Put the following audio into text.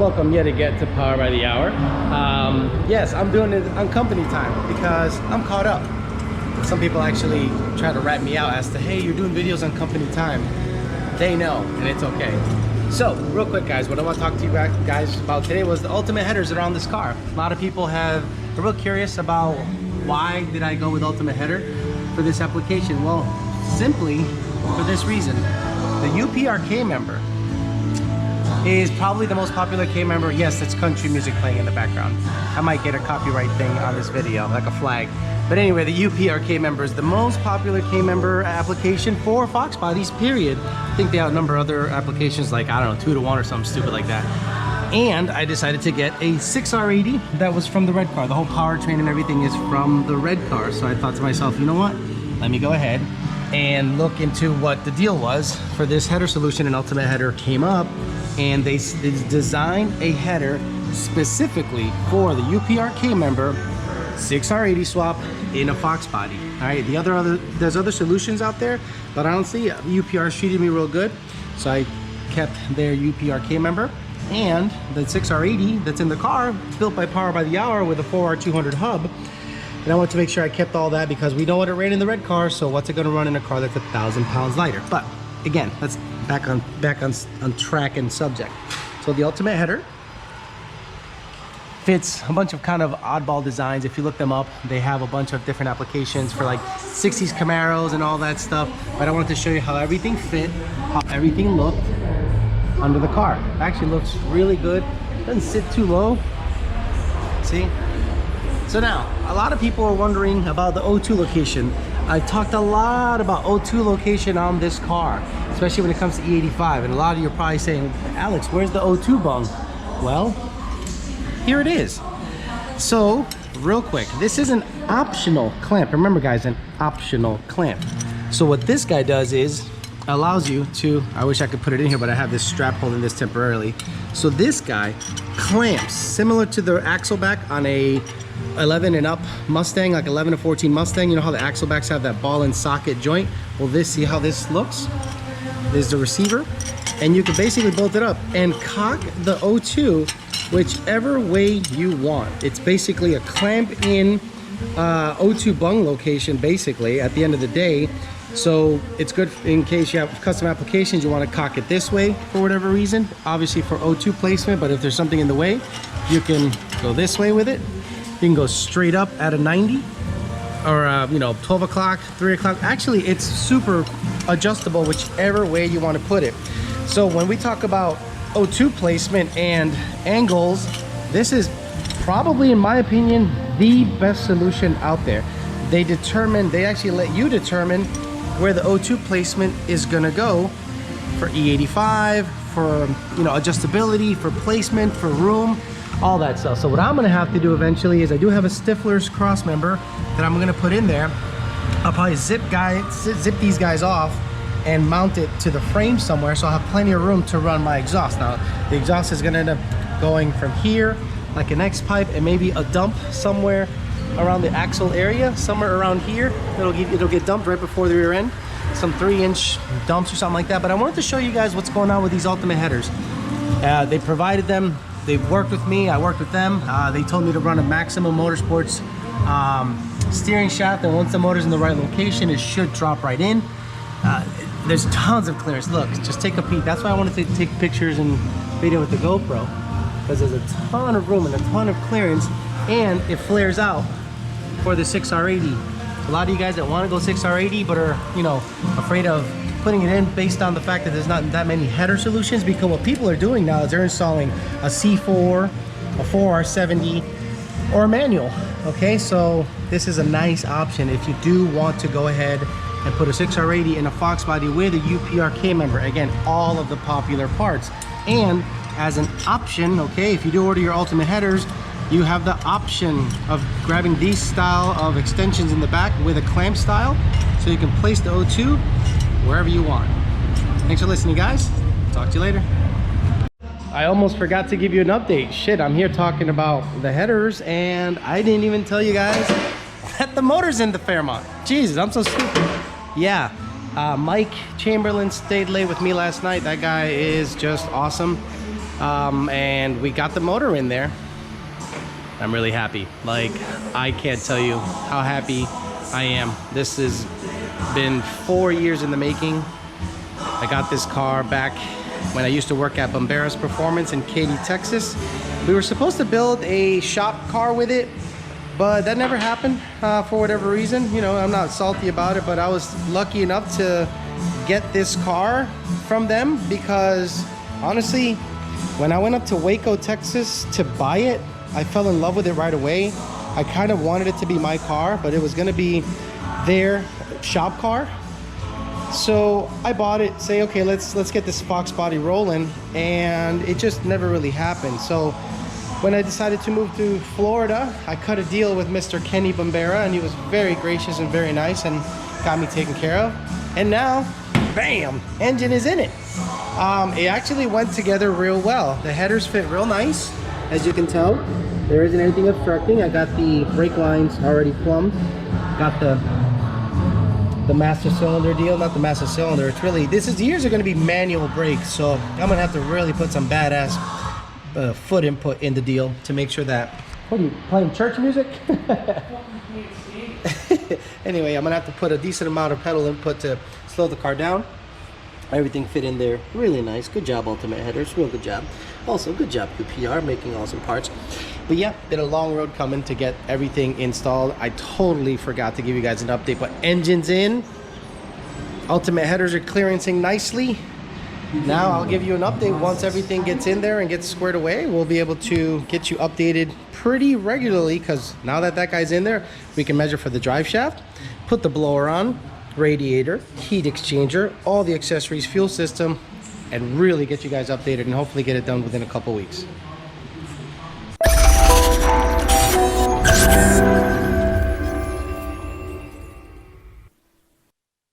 welcome yet again to Power by the Hour. Yes, I'm doing it on company time because I'm caught up. Some people actually try to rat me out as to, hey, you're doing videos on company time. They know, and it's okay. So, real quick guys, what I want to talk to you guys about today was the ultimate headers that are on this car. A lot of people are real curious about why did I go with ultimate header for this application. Well, simply for this reason. The UPR K member is probably the most popular K member. Yes, it's country music playing in the background. I might get a copyright thing on this video, like a flag. But anyway, the UPR K member is the most popular K member application for Foxbodies, period. I think they outnumber other applications like, I don't know, 2 to 1 or something stupid like that. And I decided to get a 6R80 that was from the red car. The whole powertrain and everything is from the red car. So I thought to myself, you know what? Let me go ahead and look into what the deal was for this header solution. And Ultimate Header came up, and they designed a header specifically for the UPR K member 6R80 swap in a Foxbody. All right, there's other solutions out there, but honestly, UPR treated me real good, so I kept their UPR K member. And the 6R80 that's in the car, built by Power by the Hour with a 4R200 hub. And I want to make sure I kept all that because we know what it ran in the red car, so what's it going to run in a car that's 1,000 pounds lighter? But again, let's back on track and subject. So the ultimate header fits a bunch of kind of oddball designs. If you look them up, they have a bunch of different applications for like 60s Camaros and all that stuff. But I wanted to show you how everything fit, how everything looked under the car. It actually looks really good. Doesn't sit too low. See? So now, a lot of people are wondering about the O2 location. I've talked a lot about O2 location on this car, especially when it comes to E85. And a lot of you are probably saying, Alex, where's the O2 bung? Well, here it is. So, real quick, this is an optional clamp. Remember guys, an optional clamp. So what this guy does is, allows you to, I wish I could put it in here, but I have this strap holding this temporarily. So this guy clamps, similar to the axle back on a 11 and up Mustang, like 11 to 14 Mustang. You know how the axle backs have that ball and socket joint? Well, see how this looks? There's the receiver, and you can basically build it up and cock the O2 whichever way you want. It's basically a clamp in O2 bung location, basically, at the end of the day. So it's good in case you have custom applications, you want to cock it this way for whatever reason, obviously for O2 placement. But if there's something in the way, you can go this way with it. You can go straight up at a 90 or you know, 12 o'clock, 3 o'clock. Actually, it's super adjustable whichever way you want to put it. So when we talk about O2 placement and angles, this is probably, in my opinion, the best solution out there. They actually let you determine where the O2 placement is gonna go for E85, for, you know, adjustability, for placement, for room, all that stuff. So what I'm gonna have to do eventually is, I do have a Stifler's cross member that I'm gonna put in there. I'll probably zip these guys off and mount it to the frame somewhere, so I'll have plenty of room to run my exhaust. Now, the exhaust is gonna end up going from here, like an X pipe, and maybe a dump somewhere around the axle area, somewhere around here. It'll get dumped right before the rear end, some 3-inch dumps or something like that. But I wanted to show you guys what's going on with these ultimate headers. They provided them, they've worked with me, I worked with them. They told me to run a Maximum Motorsports steering shaft, and once the motor's in the right location, it should drop right in. There's tons of clearance. Look, just take a peek. That's why I wanted to take pictures and video with the GoPro, because there's a ton of room and a ton of clearance, and it flares out for the 6R80. A lot of you guys that want to go 6R80 but are, you know, afraid of putting it in based on the fact that there's not that many header solutions, because what people are doing now is they're installing a C4, a 4R70, or a manual. Okay, so this is a nice option if you do want to go ahead and put a 6R80 in a Foxbody with a UPR K member. Again, all of the popular parts. And as an option, okay, if you do order your ultimate headers, you have the option of grabbing these style of extensions in the back with a clamp style, so you can place the O2 wherever you want. Thanks for listening, guys. Talk to you later. I almost forgot to give you an update. Shit, I'm here talking about the headers, and I didn't even tell you guys that the motor's in the Fairmont. Jesus, I'm so stupid. Yeah, Mike Chamberlain stayed late with me last night. That guy is just awesome. and we got the motor in there. I'm really happy. Like, I can't tell you how happy I am. This has been 4 years in the making. I got this car back when I used to work at Bomberas Performance in Katy, Texas. We were supposed to build a shop car with it, but that never happened for whatever reason. You know, I'm not salty about it, but I was lucky enough to get this car from them because honestly, when I went up to Waco, Texas to buy it, I fell in love with it right away. I kind of wanted it to be my car, but it was gonna be their shop car. So I bought it, say, okay, let's get this Foxbody rolling, and it just never really happened. So when I decided to move to Florida, I cut a deal with Mr. Kenny Bombera, and he was very gracious and very nice and got me taken care of. And now, bam, engine is in it. It actually went together real well. The headers fit real nice, as you can tell. There isn't anything obstructing. I got the brake lines already plumbed. Got the master cylinder deal, not the master cylinder. It's really, these are gonna be manual brakes, so I'm gonna have to really put some badass foot input in the deal to make sure that, what are you, playing church music? Anyway, I'm gonna have to put a decent amount of pedal input to slow the car down. Everything fit in there really nice. Good job, Ultimate Headers, real good job. Also, good job, UPR, making awesome parts. But yeah, been a long road coming to get everything installed. I totally forgot to give you guys an update, but engine's in. Ultimate Headers are clearancing nicely. Now I'll give you an update once everything gets in there and gets squared away. We'll be able to get you updated pretty regularly, because now that that guy's in there, we can measure for the drive shaft, put the blower on, radiator, heat exchanger, all the accessories, fuel system, and really get you guys updated and hopefully get it done within a couple weeks.